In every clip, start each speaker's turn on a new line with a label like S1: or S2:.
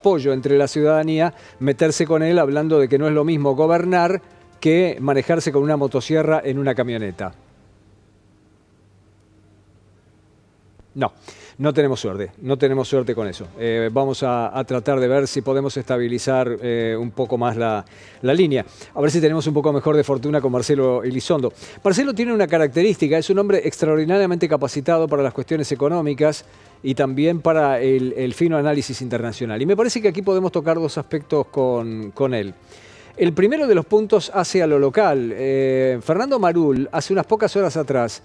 S1: apoyo entre la ciudadanía, meterse con él hablando de que no es lo mismo gobernar que manejarse con una motosierra en una camioneta. No tenemos suerte con eso. Vamos a tratar de ver si podemos estabilizar un poco más la línea. A ver si tenemos un poco mejor de fortuna con Marcelo Elizondo. Marcelo tiene una característica, es un hombre extraordinariamente capacitado para las cuestiones económicas y también para el fino análisis internacional. Y me parece que aquí podemos tocar dos aspectos con él. El primero de los puntos hace a lo local. Fernando Marul, hace unas pocas horas atrás,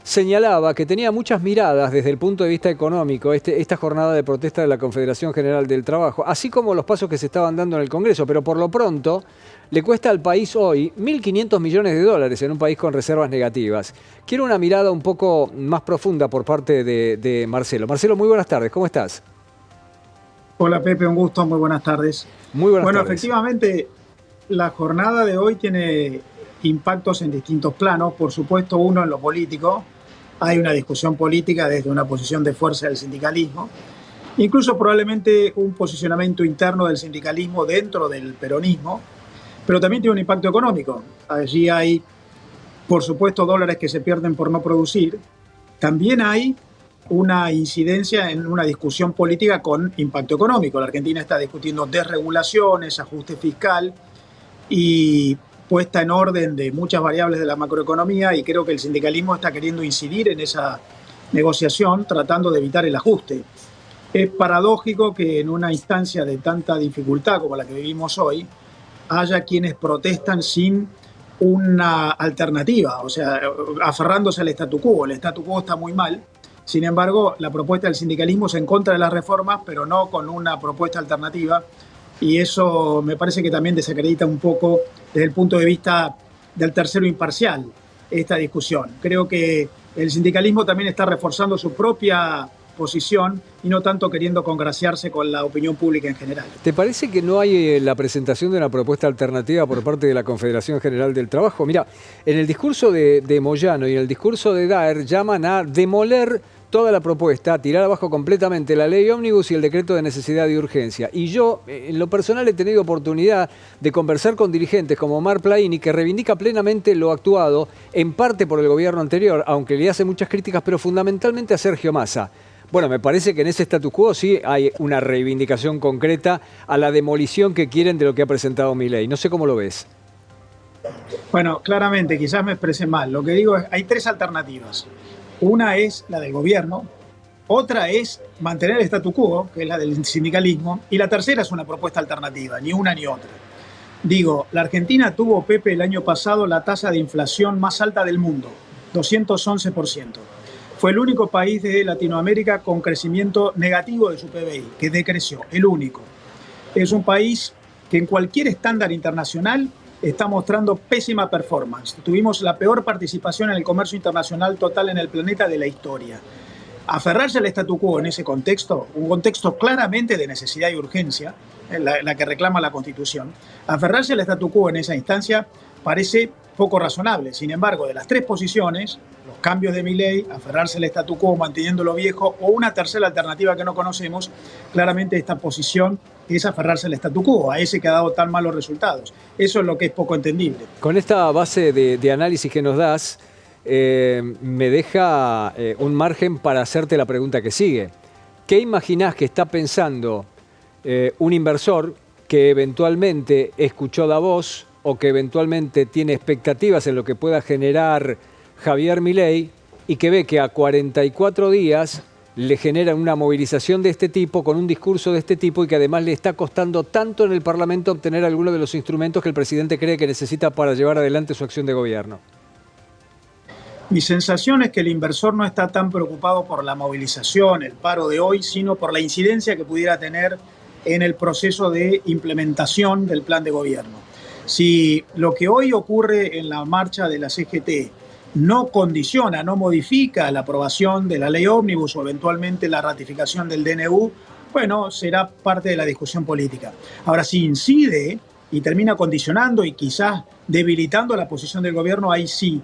S1: señalaba que tenía muchas miradas desde el punto de vista económico esta jornada de protesta de la Confederación General del Trabajo, así como los pasos que se estaban dando en el Congreso, pero por lo pronto le cuesta al país hoy 1.500 millones de dólares en un país con reservas negativas. Quiero una mirada un poco más profunda por parte de Marcelo. Marcelo, muy buenas tardes, ¿cómo estás?
S2: Hola Pepe, un gusto, muy buenas tardes.
S1: Muy buenas tardes.
S2: Bueno, efectivamente, la jornada de hoy tiene impactos en distintos planos. Por supuesto, uno en lo político. Hay una discusión política desde una posición de fuerza del sindicalismo, incluso probablemente un posicionamiento interno del sindicalismo dentro del peronismo, pero también tiene un impacto económico. Allí hay, por supuesto, dólares que se pierden por no producir. También hay una incidencia en una discusión política con impacto económico. La Argentina está discutiendo desregulaciones, ajuste fiscal y puesta en orden de muchas variables de la macroeconomía, y creo que el sindicalismo está queriendo incidir en esa negociación tratando de evitar el ajuste. Es paradójico que en una instancia de tanta dificultad como la que vivimos hoy haya quienes protestan sin una alternativa, o sea, aferrándose al statu quo. El statu quo está muy mal. Sin embargo, la propuesta del sindicalismo es en contra de las reformas, pero no con una propuesta alternativa. Y eso me parece que también desacredita un poco desde el punto de vista del tercero imparcial esta discusión. Creo que el sindicalismo también está reforzando su propia posición y no tanto queriendo congraciarse con la opinión pública en general.
S1: ¿Te parece que no hay la presentación de una propuesta alternativa por parte de la Confederación General del Trabajo? Mira, en el discurso de Moyano y en el discurso de Daer llaman a demoler toda la propuesta, a tirar abajo completamente la ley ómnibus y el decreto de necesidad y urgencia. Y yo, en lo personal, he tenido oportunidad de conversar con dirigentes como Omar Plaini, que reivindica plenamente lo actuado, en parte por el gobierno anterior, aunque le hace muchas críticas, pero fundamentalmente a Sergio Massa. Bueno, me parece que en ese status quo sí hay una reivindicación concreta a la demolición que quieren de lo que ha presentado Milei. No sé cómo lo ves.
S2: Bueno, claramente, quizás me expresé mal. Lo que digo es, hay tres alternativas. Una es la del gobierno, otra es mantener el statu quo, que es la del sindicalismo, y la tercera es una propuesta alternativa, ni una ni otra. Digo, la Argentina tuvo, Pepe, el año pasado la tasa de inflación más alta del mundo, 211%. Fue el único país de Latinoamérica con crecimiento negativo de su PBI, que decreció, el único. Es un país que en cualquier estándar internacional está mostrando pésima performance. Tuvimos la peor participación en el comercio internacional total en el planeta de la historia. Aferrarse al statu quo en ese contexto, un contexto claramente de necesidad y urgencia, la que reclama la Constitución, aferrarse al statu quo en esa instancia parece poco razonable. Sin embargo, de las tres posiciones, los cambios de Milei, aferrarse al statu quo manteniendo lo viejo, o una tercera alternativa que no conocemos, claramente esta posición es aferrarse al statu quo, a ese que ha dado tan malos resultados. Eso es lo que es poco entendible.
S1: Con esta base de análisis que nos das, me deja un margen para hacerte la pregunta que sigue. ¿Qué imaginás que está pensando un inversor que eventualmente escuchó Davos o que eventualmente tiene expectativas en lo que pueda generar Javier Milei y que ve que a 44 días le genera una movilización de este tipo, con un discurso de este tipo, y que además le está costando tanto en el Parlamento obtener algunos de los instrumentos que el presidente cree que necesita para llevar adelante su acción de gobierno?
S2: Mi sensación es que el inversor no está tan preocupado por la movilización, el paro de hoy, sino por la incidencia que pudiera tener en el proceso de implementación del plan de gobierno. Si lo que hoy ocurre en la marcha de la CGT no condiciona, no modifica la aprobación de la ley ómnibus o eventualmente la ratificación del DNU, bueno, será parte de la discusión política. Ahora, si incide y termina condicionando y quizás debilitando la posición del gobierno, ahí sí,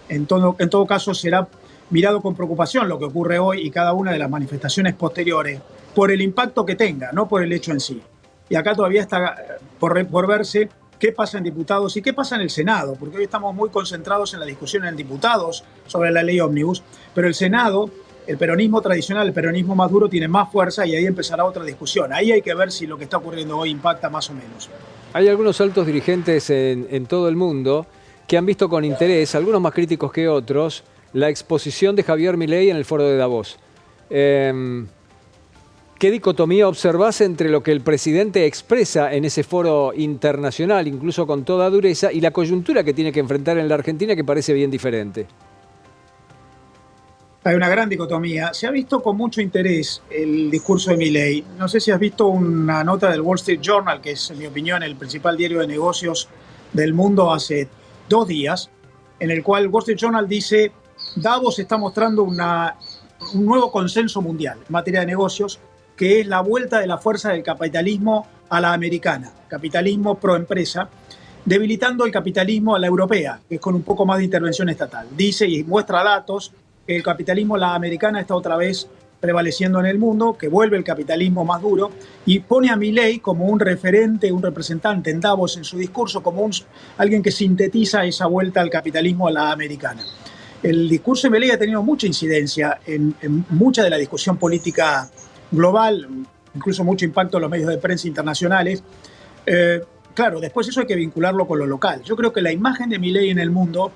S2: en todo caso será mirado con preocupación lo que ocurre hoy y cada una de las manifestaciones posteriores por el impacto que tenga, no por el hecho en sí. y acá todavía está por verse qué pasa en diputados y qué pasa en el Senado, porque hoy estamos muy concentrados en la discusión en diputados sobre la ley ómnibus, pero el Senado, el peronismo tradicional, el peronismo más duro tiene más fuerza y ahí empezará otra discusión. Ahí hay que ver si lo que está ocurriendo hoy impacta más o menos.
S1: Hay algunos altos dirigentes en todo el mundo que han visto con interés, algunos más críticos que otros, la exposición de Javier Milei en el foro de Davos. ¿Qué dicotomía observás entre lo que el presidente expresa en ese foro internacional, incluso con toda dureza, y la coyuntura que tiene que enfrentar en la Argentina, que parece bien diferente?
S2: Hay una gran dicotomía. Se ha visto con mucho interés el discurso de Milei. No sé si has visto una nota del Wall Street Journal, que es, en mi opinión, el principal diario de negocios del mundo hace 2 días, en el cual el Wall Street Journal dice: Davos está mostrando un nuevo consenso mundial en materia de negocios, que es la vuelta de la fuerza del capitalismo a la americana, capitalismo pro empresa, debilitando el capitalismo a la europea, que es con un poco más de intervención estatal. Dice y muestra datos que el capitalismo a la americana está otra vez prevaleciendo en el mundo, que vuelve el capitalismo más duro, y pone a Milei como un referente, un representante en Davos en su discurso, como alguien que sintetiza esa vuelta al capitalismo a la americana. El discurso de Milei ha tenido mucha incidencia en mucha de la discusión política global, incluso mucho impacto en los medios de prensa internacionales. Claro, después eso hay que vincularlo con lo local. Yo creo que la imagen de Milei en el mundo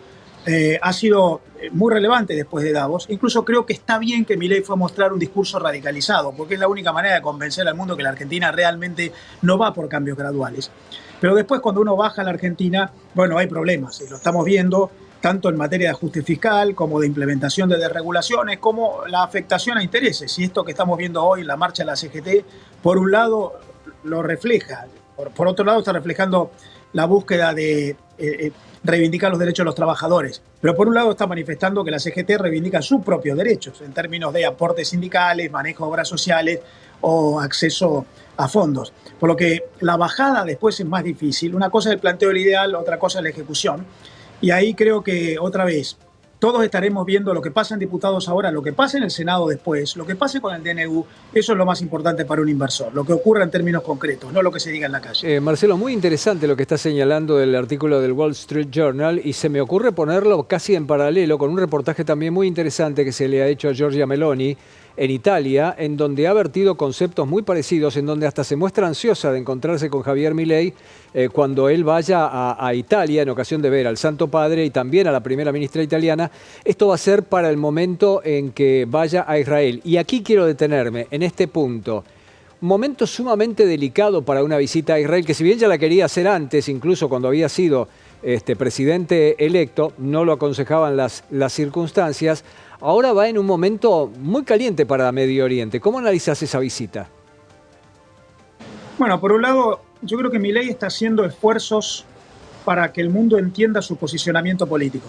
S2: ha sido muy relevante después de Davos. Incluso creo que está bien que Milei fue a mostrar un discurso radicalizado, porque es la única manera de convencer al mundo que la Argentina realmente no va por cambios graduales. Pero después, cuando uno baja a la Argentina, bueno, hay problemas, y lo estamos viendo tanto en materia de ajuste fiscal, como de implementación de desregulaciones, como la afectación a intereses. Y esto que estamos viendo hoy en la marcha de la CGT, por un lado lo refleja, por otro lado está reflejando la búsqueda de reivindicar los derechos de los trabajadores. Pero por un lado está manifestando que la CGT reivindica sus propios derechos en términos de aportes sindicales, manejo de obras sociales o acceso a fondos. Por lo que la bajada después es más difícil. Una cosa es el planteo del ideal, otra cosa es la ejecución. Y ahí creo que, otra vez, todos estaremos viendo lo que pasa en diputados ahora, lo que pasa en el Senado después, lo que pase con el DNU. Eso es lo más importante para un inversor, lo que ocurra en términos concretos, no lo que se diga en la calle.
S1: Marcelo, muy interesante lo que está señalando del artículo del Wall Street Journal, y se me ocurre ponerlo casi en paralelo con un reportaje también muy interesante que se le ha hecho a Giorgia Meloni en Italia, en donde ha vertido conceptos muy parecidos, en donde hasta se muestra ansiosa de encontrarse con Javier Milei cuando él vaya a Italia en ocasión de ver al Santo Padre y también a la primera ministra italiana. Esto va a ser para el momento en que vaya a Israel. Y aquí quiero detenerme en este punto. Un momento sumamente delicado para una visita a Israel, que si bien ya la quería hacer antes, incluso cuando había sido presidente electo, no lo aconsejaban las circunstancias. Ahora va en un momento muy caliente para Medio Oriente. ¿Cómo analizás esa visita?
S2: Bueno, por un lado, yo creo que Milei está haciendo esfuerzos para que el mundo entienda su posicionamiento político.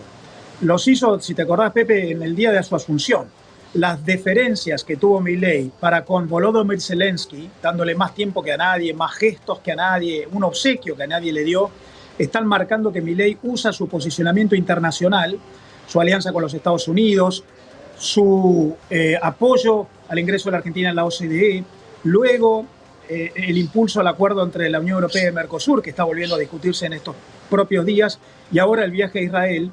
S2: Los hizo, si te acordás, Pepe, en el día de su asunción. Las deferencias que tuvo Milei para con Volodymyr Zelensky, dándole más tiempo que a nadie, más gestos que a nadie, un obsequio que a nadie le dio, están marcando que Milei usa su posicionamiento internacional, su alianza con los Estados Unidos, su apoyo al ingreso de la Argentina en la OCDE, luego el impulso al acuerdo entre la Unión Europea y Mercosur, que está volviendo a discutirse en estos propios días, y ahora el viaje a Israel.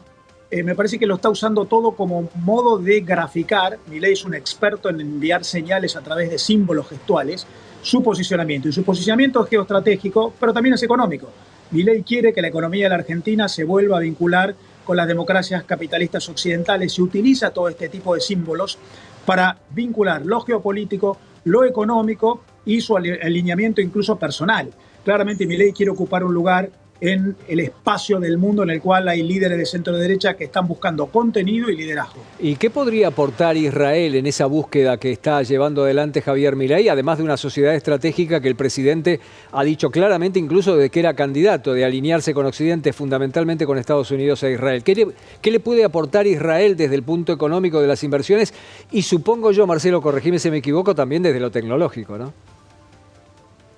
S2: Me parece que lo está usando todo como modo de graficar. Milei es un experto en enviar señales a través de símbolos gestuales, su posicionamiento. Y su posicionamiento es geoestratégico, pero también es económico. Milei quiere que la economía de la Argentina se vuelva a vincular con las democracias capitalistas occidentales y utiliza todo este tipo de símbolos para vincular lo geopolítico, lo económico y su alineamiento incluso personal. Claramente Milei quiere ocupar un lugar en el espacio del mundo en el cual hay líderes de centro derecha que están buscando contenido y liderazgo.
S1: ¿Y qué podría aportar Israel en esa búsqueda que está llevando adelante Javier Milei, además de una sociedad estratégica que el presidente ha dicho claramente incluso de que era candidato, de alinearse con Occidente, fundamentalmente con Estados Unidos e Israel? ¿Qué le puede aportar Israel desde el punto económico de las inversiones? Y supongo yo, Marcelo, corregime si me equivoco, también desde lo tecnológico, ¿no?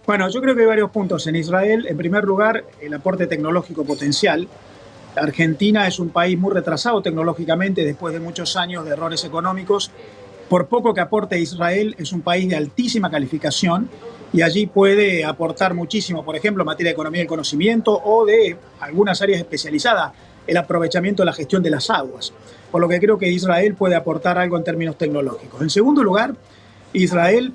S2: Bueno, yo creo que hay varios puntos en Israel. En primer lugar, el aporte tecnológico potencial. Argentina es un país muy retrasado tecnológicamente después de muchos años de errores económicos. Por poco que aporte Israel, es un país de altísima calificación y allí puede aportar muchísimo, por ejemplo, en materia de economía del conocimiento o de algunas áreas especializadas, el aprovechamiento de la gestión de las aguas, por lo que creo que Israel puede aportar algo en términos tecnológicos. En segundo lugar, Israel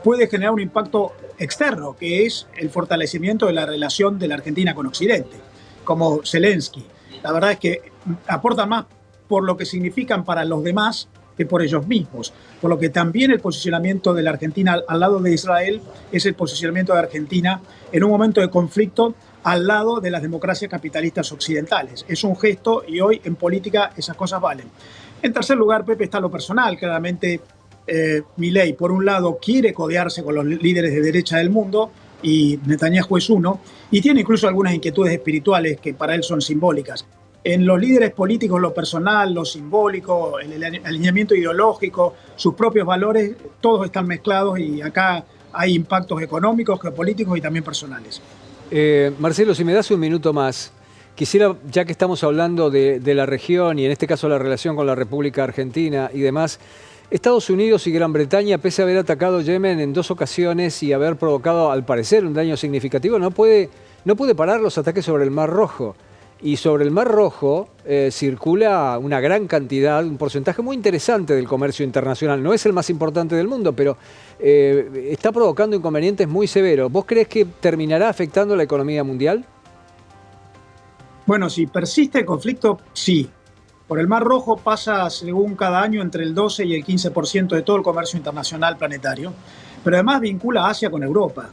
S2: puede generar un impacto externo, que es el fortalecimiento de la relación de la Argentina con Occidente, como Zelensky. La verdad es que aportan más por lo que significan para los demás que por ellos mismos. Por lo que también el posicionamiento de la Argentina al lado de Israel es el posicionamiento de Argentina en un momento de conflicto al lado de las democracias capitalistas occidentales. Es un gesto y hoy en política esas cosas valen. En tercer lugar, Pepe, está lo personal. Claramente, Milei, por un lado, quiere codearse con los líderes de derecha del mundo y Netanyahu es uno, y tiene incluso algunas inquietudes espirituales que para él son simbólicas. En los líderes políticos, lo personal, lo simbólico, el alineamiento ideológico, sus propios valores, todos están mezclados y acá hay impactos económicos, geopolíticos y también personales.
S1: Marcelo, si me das un minuto más, quisiera, ya que estamos hablando de la región y en este caso la relación con la República Argentina y demás, Estados Unidos y Gran Bretaña, pese a haber atacado Yemen en 2 ocasiones y haber provocado, al parecer, un daño significativo, no puede parar los ataques sobre el Mar Rojo. Y sobre el Mar Rojo circula una gran cantidad, un porcentaje muy interesante del comercio internacional. No es el más importante del mundo, pero está provocando inconvenientes muy severos. ¿Vos crees que terminará afectando la economía mundial?
S2: Bueno, si persiste el conflicto, sí. Por el Mar Rojo pasa, según cada año, entre el 12 y el 15% de todo el comercio internacional planetario, pero además vincula a Asia con Europa.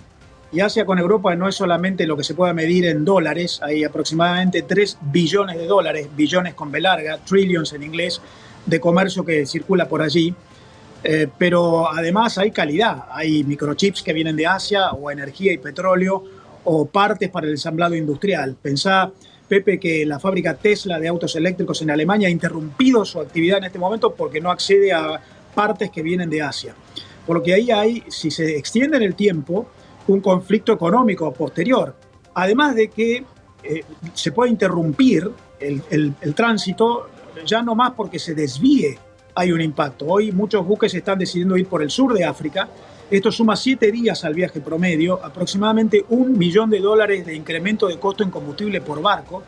S2: Y Asia con Europa no es solamente lo que se pueda medir en dólares, hay aproximadamente 3 billones de dólares, billones con B larga, trillions en inglés, de comercio que circula por allí. Pero además hay calidad, hay microchips que vienen de Asia, o energía y petróleo, o partes para el ensamblado industrial. Pensá, Pepe, que la fábrica Tesla de autos eléctricos en Alemania ha interrumpido su actividad en este momento porque no accede a partes que vienen de Asia. Por lo que ahí hay, si se extiende en el tiempo, un conflicto económico posterior. Además de que se puede interrumpir el tránsito, ya no más porque se desvíe, hay un impacto. Hoy muchos buques están decidiendo ir por el sur de África. Esto suma 7 días al viaje promedio, aproximadamente $1 millón de incremento de costo en combustible por barco.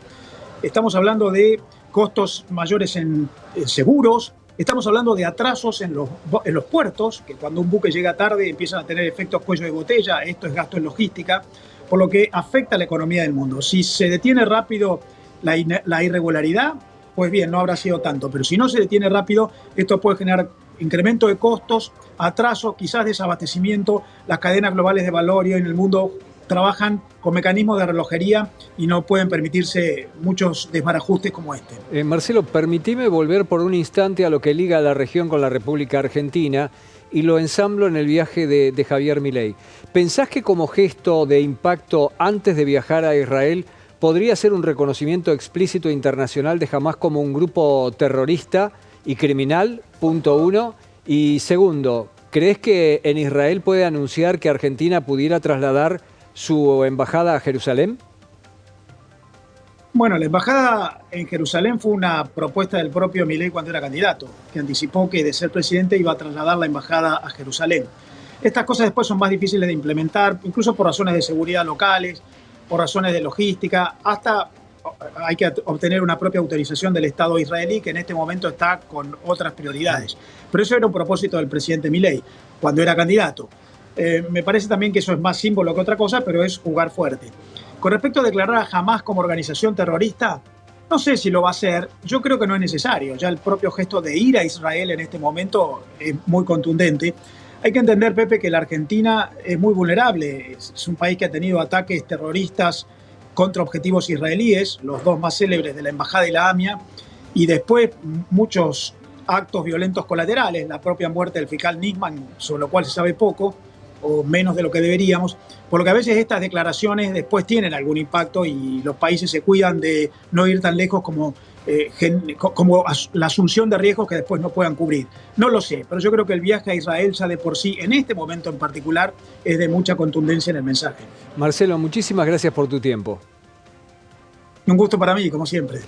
S2: Estamos hablando de costos mayores en seguros. Estamos hablando de atrasos en los puertos, que cuando un buque llega tarde empiezan a tener efectos cuello de botella. Esto es gasto en logística, por lo que afecta a la economía del mundo. Si se detiene rápido la irregularidad, pues bien, no habrá sido tanto. Pero si no se detiene rápido, esto puede generar incremento de costos, atraso, quizás desabastecimiento. Las cadenas globales de valor y en el mundo trabajan con mecanismos de relojería y no pueden permitirse muchos desbarajustes como este.
S1: Marcelo, permitime volver por un instante a lo que liga a la región con la República Argentina y lo ensamblo en el viaje de Javier Milei. ¿Pensás que como gesto de impacto antes de viajar a Israel podría ser un reconocimiento explícito internacional de Hamás como un grupo terrorista y criminal? Punto 1. Y segundo, ¿crees que en Israel puede anunciar que Argentina pudiera trasladar su embajada a Jerusalén?
S2: Bueno, la embajada en Jerusalén fue una propuesta del propio Milei cuando era candidato, que anticipó que de ser presidente iba a trasladar la embajada a Jerusalén. Estas cosas después son más difíciles de implementar, incluso por razones de seguridad locales, por razones de logística, hasta hay que obtener una propia autorización del Estado israelí, que en este momento está con otras prioridades. Pero eso era un propósito del presidente Milei cuando era candidato. Me parece también que eso es más símbolo que otra cosa, pero es jugar fuerte. Con respecto a declarar a Hamás como organización terrorista, no sé si lo va a hacer. Yo creo que no es necesario. Ya el propio gesto de ir a Israel en este momento es muy contundente. Hay que entender, Pepe, que la Argentina es muy vulnerable. Es un país que ha tenido ataques terroristas contra objetivos israelíes, los 2 más célebres de la Embajada y la AMIA, y después muchos actos violentos colaterales, la propia muerte del fiscal Nisman, sobre lo cual se sabe poco, o menos de lo que deberíamos, por lo que a veces estas declaraciones después tienen algún impacto y los países se cuidan de no ir tan lejos como la asunción de riesgos que después no puedan cubrir. No lo sé, pero yo creo que el viaje a Israel ya de por sí, en este momento en particular, es de mucha contundencia en el mensaje.
S1: Marcelo, muchísimas gracias por tu tiempo.
S2: Un gusto para mí, como siempre.